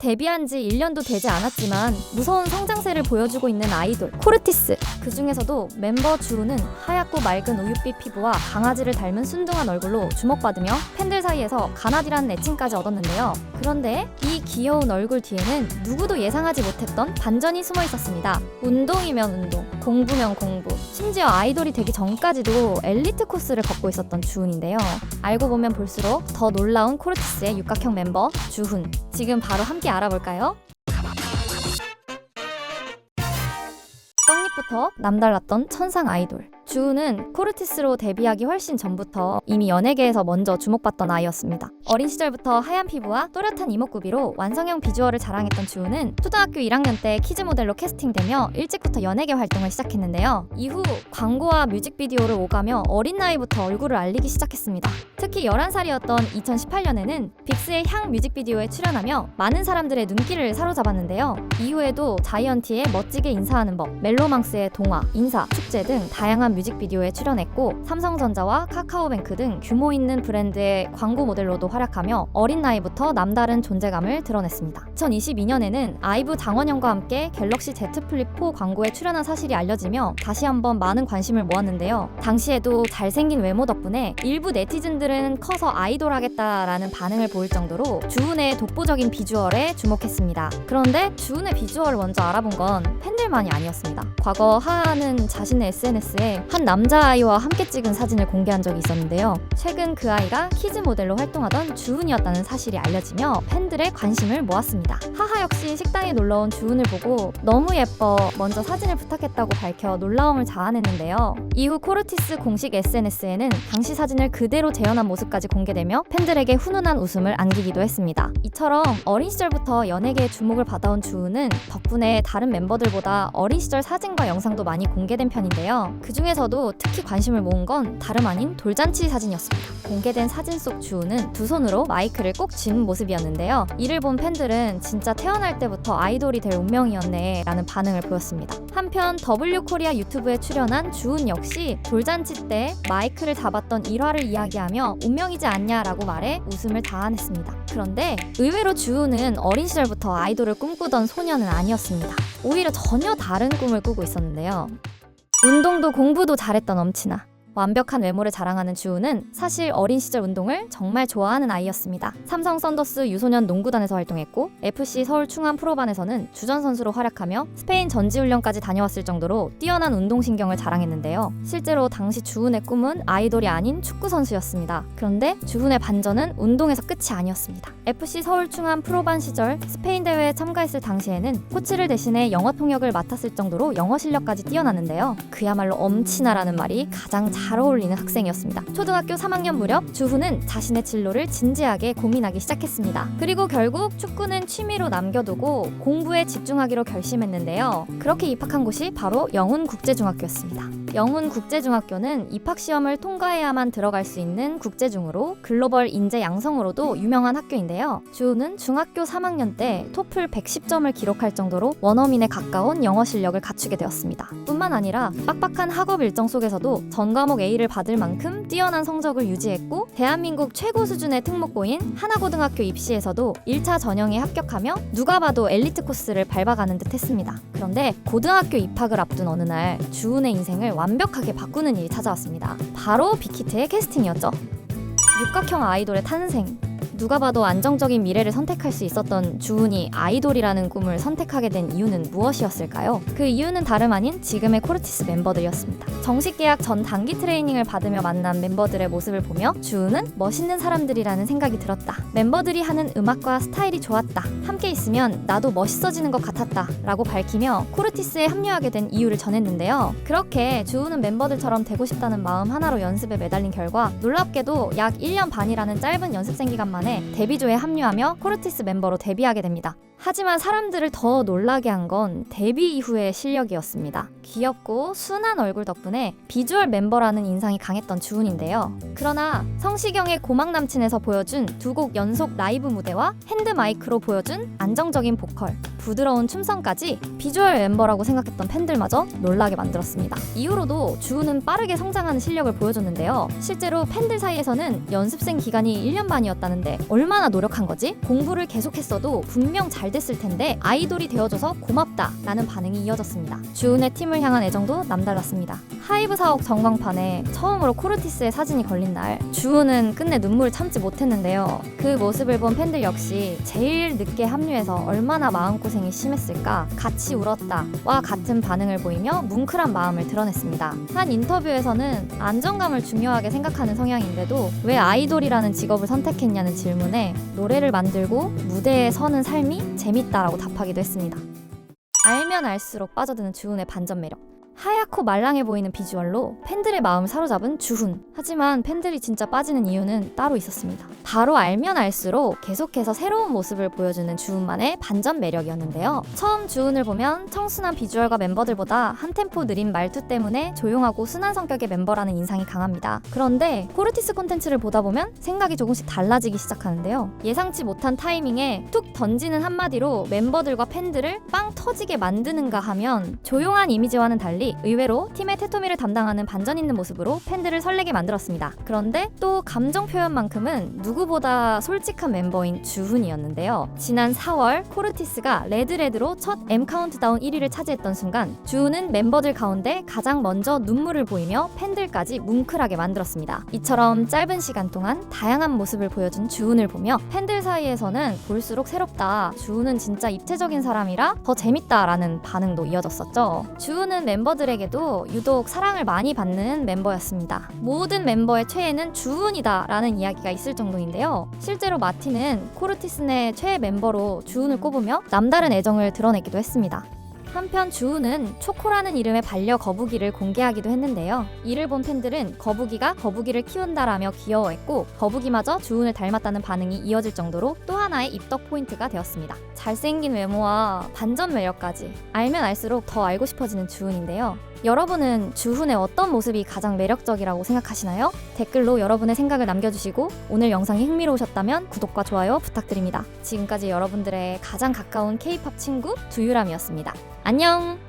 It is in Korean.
데뷔한 지 1년도 되지 않았지만 무서운 성장세를 보여주고 있는 아이돌 코르티스. 그 중에서도 멤버 주우는 하얗고 맑은 우윳빛 피부와 강아지를 닮은 순둥한 얼굴로 주목받으며 팬들 사이에서 가나디라는 애칭까지 얻었는데요. 그런데 이 귀여운 얼굴 뒤에는 누구도 예상하지 못했던 반전이 숨어 있었습니다. 운동이면 운동, 공부면 공부, 심지어 아이돌이 되기 전까지도 엘리트 코스를 걷고 있었던 주훈인데요. 알고 보면 볼수록 더 놀라운 코르티스의 육각형 멤버 주훈. 지금 바로 함께 알아볼까요? 떡잎부터 남달랐던 천상 아이돌. 주우는 코르티스로 데뷔하기 훨씬 전부터 이미 연예계에서 먼저 주목받던 아이였습니다. 어린 시절부터 하얀 피부와 또렷한 이목구비로 완성형 비주얼을 자랑했던 주우는 초등학교 1학년 때 키즈 모델로 캐스팅되며 일찍부터 연예계 활동을 시작했는데요. 이후 광고와 뮤직비디오를 오가며 어린 나이부터 얼굴을 알리기 시작했습니다. 특히 11살이었던 2018년에는 빅스의 향 뮤직비디오에 출연하며 많은 사람들의 눈길을 사로잡았는데요. 이후에도 자이언티의 멋지게 인사하는 법, 멜로망스의 동화, 인사, 축제 등 다양한 뮤직비디오에 출연했고 삼성전자와 카카오뱅크 등 규모 있는 브랜드의 광고 모델로도 활약하며 어린 나이부터 남다른 존재감을 드러냈습니다. 2022년에는 아이브 장원영과 함께 갤럭시 Z 플립 4 광고에 출연한 사실이 알려지며 다시 한번 많은 관심을 모았는데요. 당시에도 잘생긴 외모 덕분에 일부 네티즌들은 커서 아이돌 하겠다라는 반응을 보일 정도로 주훈의 독보적인 비주얼에 주목했습니다. 그런데 주훈의 비주얼을 먼저 알아본 건 팬들만이 아니었습니다. 과거 하하는 자신의 SNS에 한 남자아이와 함께 찍은 사진을 공개한 적이 있었는데요. 최근 그 아이가 키즈 모델로 활동하던 주훈이었다는 사실이 알려지며 팬들의 관심을 모았습니다. 하하 역시 식당에 놀러온 주훈을 보고 너무 예뻐 먼저 사진을 부탁했다고 밝혀 놀라움을 자아냈는데요. 이후 코르티스 공식 SNS에는 당시 사진을 그대로 재현한 모습까지 공개되며 팬들에게 훈훈한 웃음을 안기기도 했습니다. 이처럼 어린 시절부터 연예계의 주목을 받아온 주훈은 덕분에 다른 멤버들보다 어린 시절 사진과 영상도 많이 공개된 편인데요. 그 중에서도 특히 관심을 모은 건 다름 아닌 돌잔치 사진이었습니다. 공개된 사진 속 주훈은 두 손으로 마이크를 꼭 쥐는 모습이었는데요. 이를 본 팬들은 진짜 태어날 때부터 아이돌이 될 운명이었네 라는 반응을 보였습니다. 한편 W코리아 유튜브에 출연한 주훈 역시 돌잔치 때 마이크를 잡았던 일화를 이야기하며 운명이지 않냐라고 말해 웃음을 자아냈습니다. 그런데 의외로 주훈은 어린 시절부터 아이돌을 꿈꾸던 소년은 아니었습니다. 오히려 전혀 다른 꿈을 꾸고 있었는데요. 운동도 공부도 잘했던 엄친아. 완벽한 외모를 자랑하는 주훈은 사실 어린 시절 운동을 정말 좋아하는 아이였습니다. 삼성 썬더스 유소년 농구단에서 활동했고 FC 서울 충암 프로반에서는 주전 선수로 활약하며 스페인 전지훈련까지 다녀왔을 정도로 뛰어난 운동신경을 자랑했는데요. 실제로 당시 주훈의 꿈은 아이돌이 아닌 축구 선수였습니다. 그런데 주훈의 반전은 운동에서 끝이 아니었습니다. FC 서울 충암 프로반 시절 스페인 대회에 참가했을 당시에는 코치를 대신해 영어 통역을 맡았을 정도로 영어 실력까지 뛰어났는데요. 그야말로 엄친아라는 말이 가장 잘 어울리는 학생이었습니다. 초등학교 3학년 무렵 주훈은 자신의 진로를 진지하게 고민하기 시작했습니다. 그리고 결국 축구는 취미로 남겨두고 공부에 집중하기로 결심했는데요. 그렇게 입학한 곳이 바로 영훈국제중학교였습니다. 영훈국제중학교는 입학시험을 통과해야만 들어갈 수 있는 국제중으로 글로벌 인재 양성으로도 유명한 학교인데요. 주훈은 중학교 3학년 때 토플 110점을 기록할 정도로 원어민에 가까운 영어 실력을 갖추게 되었습니다. 뿐만 아니라 빡빡한 학업 일정 속에서도 전 과목 A를 받을 만큼 뛰어난 성적을 유지했고 대한민국 최고 수준의 특목고인 하나고등학교 입시에서도 1차 전형에 합격하며 누가 봐도 엘리트 코스를 밟아가는 듯 했습니다. 그런데 고등학교 입학을 앞둔 어느 날 주훈의 인생을 완벽하게 바꾸는 일이 찾아왔습니다. 바로 빅히트의 캐스팅이었죠. 육각형 아이돌의 탄생. 누가 봐도 안정적인 미래를 선택할 수 있었던 주훈이 아이돌이라는 꿈을 선택하게 된 이유는 무엇이었을까요? 그 이유는 다름 아닌 지금의 코르티스 멤버들이었습니다. 정식 계약 전 단기 트레이닝을 받으며 만난 멤버들의 모습을 보며 주훈은 멋있는 사람들이라는 생각이 들었다. 멤버들이 하는 음악과 스타일이 좋았다. 함께 있으면 나도 멋있어지는 것 같았다 라고 밝히며 코르티스에 합류하게 된 이유를 전했는데요. 그렇게 주훈은 멤버들처럼 되고 싶다는 마음 하나로 연습에 매달린 결과 놀랍게도 약 1년 반이라는 짧은 연습생 기간 만에 데뷔조에 합류하며 코르티스 멤버로 데뷔하게 됩니다. 하지만 사람들을 더 놀라게 한 건 데뷔 이후의 실력이었습니다. 귀엽고 순한 얼굴 덕분에 비주얼 멤버라는 인상이 강했던 주훈인데요. 그러나 성시경의 고막 남친에서 보여준 두 곡 연속 라이브 무대와 핸드 마이크로 보여준 안정적인 보컬, 부드러운 춤선까지 비주얼 멤버라고 생각했던 팬들마저 놀라게 만들었습니다. 이후로도 주훈은 빠르게 성장하는 실력을 보여줬는데요. 실제로 팬들 사이에서는 연습생 기간이 1년 반이었다는데 얼마나 노력한 거지? 공부를 계속했어도 분명 잘 됐을 텐데 아이돌이 되어줘서 고맙다 라는 반응이 이어졌습니다. 주은의 팀을 향한 애정도 남달랐습니다. 하이브 사옥 전광판에 처음으로 코르티스의 사진이 걸린 날 주은은 끝내 눈물을 참지 못했는데요. 그 모습을 본 팬들 역시 제일 늦게 합류해서 얼마나 마음고생이 심했을까 같이 울었다와 같은 반응을 보이며 뭉클한 마음을 드러냈습니다. 한 인터뷰에서는 안정감을 중요하게 생각하는 성향인데도 왜 아이돌이라는 직업을 선택했냐는 질문에 노래를 만들고 무대에 서는 삶이 재밌다라고 답하기도 했습니다. 알면 알수록 빠져드는 주훈의 반전 매력. 하얗고 말랑해 보이는 비주얼로 팬들의 마음을 사로잡은 주훈. 하지만 팬들이 진짜 빠지는 이유는 따로 있었습니다. 바로 알면 알수록 계속해서 새로운 모습을 보여주는 주훈만의 반전 매력이었는데요. 처음 주훈을 보면 청순한 비주얼과 멤버들보다 한 템포 느린 말투 때문에 조용하고 순한 성격의 멤버라는 인상이 강합니다. 그런데 코르티스 콘텐츠를 보다 보면 생각이 조금씩 달라지기 시작하는데요. 예상치 못한 타이밍에 툭 던지는 한마디로 멤버들과 팬들을 빵 터지게 만드는가 하면 조용한 이미지와는 달리 의외로 팀의 테토미를 담당하는 반전 있는 모습으로 팬들을 설레게 만들었습니다. 그런데 또 감정 표현만큼은 누구보다 솔직한 멤버인 주훈이었는데요. 지난 4월 코르티스가 레드레드로 첫 M 카운트다운 1위를 차지했던 순간 주훈은 멤버들 가운데 가장 먼저 눈물을 보이며 팬들까지 뭉클하게 만들었습니다. 이처럼 짧은 시간 동안 다양한 모습을 보여준 주훈을 보며 팬들 사이에서는 볼수록 새롭다, 주훈은 진짜 입체적인 사람이라 더 재밌다라는 반응도 이어졌었죠. 주훈은 멤버들에게도 유독 사랑을 많이 받는 멤버였습니다. 모든 멤버의 최애는 주훈이다 라는 이야기가 있을 정도인데요. 실제로 마틴은 코르티스 내 최애 멤버로 주훈을 꼽으며 남다른 애정을 드러내기도 했습니다. 한편 주훈은 초코라는 이름의 반려 거북이를 공개하기도 했는데요. 이를 본 팬들은 거북이가 거북이를 키운다라며 귀여워했고 거북이마저 주훈을 닮았다는 반응이 이어질 정도로 또 하나의 입덕 포인트가 되었습니다. 잘생긴 외모와 반전 매력까지 알면 알수록 더 알고 싶어지는 주훈인데요. 여러분은 주훈의 어떤 모습이 가장 매력적이라고 생각하시나요? 댓글로 여러분의 생각을 남겨주시고 오늘 영상이 흥미로우셨다면 구독과 좋아요 부탁드립니다. 지금까지 여러분들의 가장 가까운 K-팝 친구 두유람이었습니다. 안녕!